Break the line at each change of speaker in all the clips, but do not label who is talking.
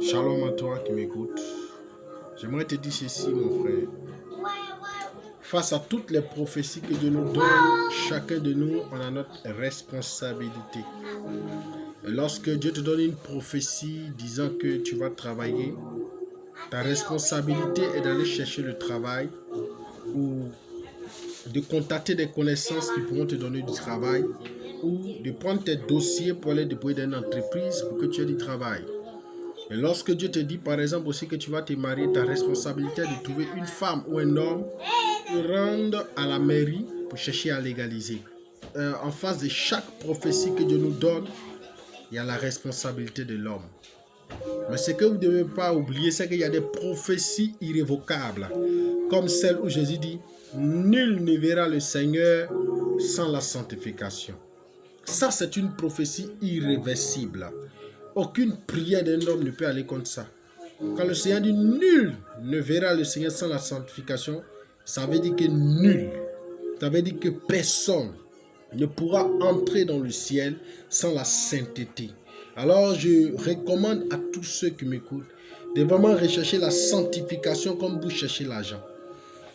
Shalom à toi qui m'écoutes. J'aimerais te dire ceci, mon frère. Face à toutes les prophéties que Dieu nous donne, chacun de nous, on a notre responsabilité. Et lorsque Dieu te donne une prophétie disant que tu vas travailler, ta responsabilité est d'aller chercher le travail ou de contacter des connaissances qui pourront te donner du travail ou de prendre tes dossiers pour aller déposer dans une entreprise pour que tu aies du travail. Et lorsque Dieu te dit par exemple aussi que tu vas te marier, ta responsabilité est de trouver une femme ou un homme et rendre à la mairie pour chercher à légaliser. En face de chaque prophétie que Dieu nous donne, il y a la responsabilité de l'homme. Mais ce que vous ne devez pas oublier, c'est qu'il y a des prophéties irrévocables, comme celle où Jésus dit « Nul ne verra le Seigneur sans la sanctification ». Ça, c'est une prophétie irréversible. Aucune prière d'un homme ne peut aller contre ça. Quand le Seigneur dit « Nul ne verra le Seigneur sans la sanctification », ça veut dire que nul, ça veut dire que personne ne pourra entrer dans le ciel sans la sainteté. Alors, je recommande à tous ceux qui m'écoutent de vraiment rechercher la sanctification comme vous cherchez l'argent.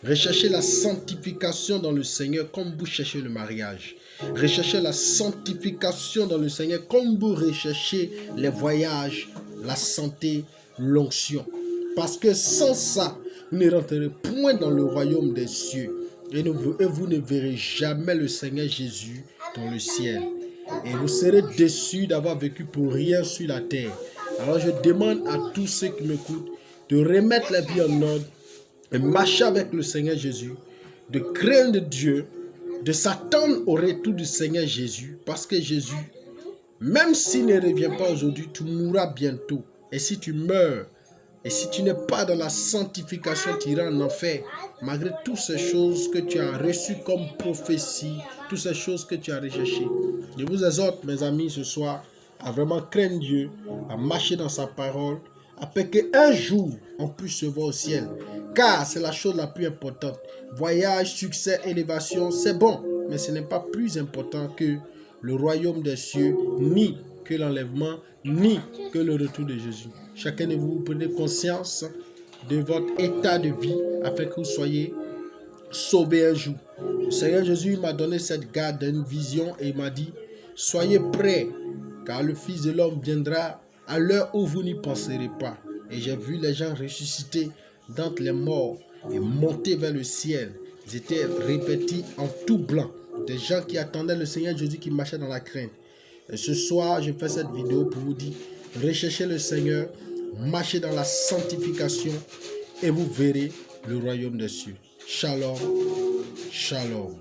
Recherchez la sanctification dans le Seigneur comme vous cherchez le mariage. Recherchez la sanctification dans le Seigneur comme vous recherchez les voyages, la santé, l'onction. Parce que sans ça, vous ne rentrerez point dans le royaume des cieux. Et vous ne verrez jamais le Seigneur Jésus dans le ciel. Et vous serez déçus d'avoir vécu pour rien sur la terre. Alors je demande à tous ceux qui m'écoutent de remettre la vie en ordre, de marcher avec le Seigneur Jésus, de craindre Dieu, de s'attendre au retour du Seigneur Jésus. Parce que Jésus, même s'il ne revient pas aujourd'hui, tu mourras bientôt. Et si tu meurs, et si tu n'es pas dans la sanctification, tu iras en enfer. Malgré toutes ces choses que tu as reçues comme prophétie, toutes ces choses que tu as recherchées. Je vous exhorte, mes amis, ce soir, à vraiment craindre Dieu, à marcher dans sa parole, afin qu'un jour, on puisse se voir au ciel. Car c'est la chose la plus importante. Voyage, succès, élévation, c'est bon. Mais ce n'est pas plus important que le royaume des cieux, ni que l'enlèvement, ni que le retour de Jésus. Chacun de vous prenez conscience de votre état de vie afin que vous soyez sauvés un jour. Le Seigneur Jésus m'a donné cette garde d'une vision et il m'a dit « Soyez prêts, car le Fils de l'homme viendra à l'heure où vous n'y penserez pas. » Et j'ai vu les gens ressusciter d'entre les morts et monter vers le ciel. Ils étaient revêtus en tout blanc. Des gens qui attendaient le Seigneur Jésus qui marchait dans la crainte. Et ce soir, je fais cette vidéo pour vous dire, recherchez le Seigneur, marchez dans la sanctification et vous verrez le royaume des cieux. Shalom, shalom.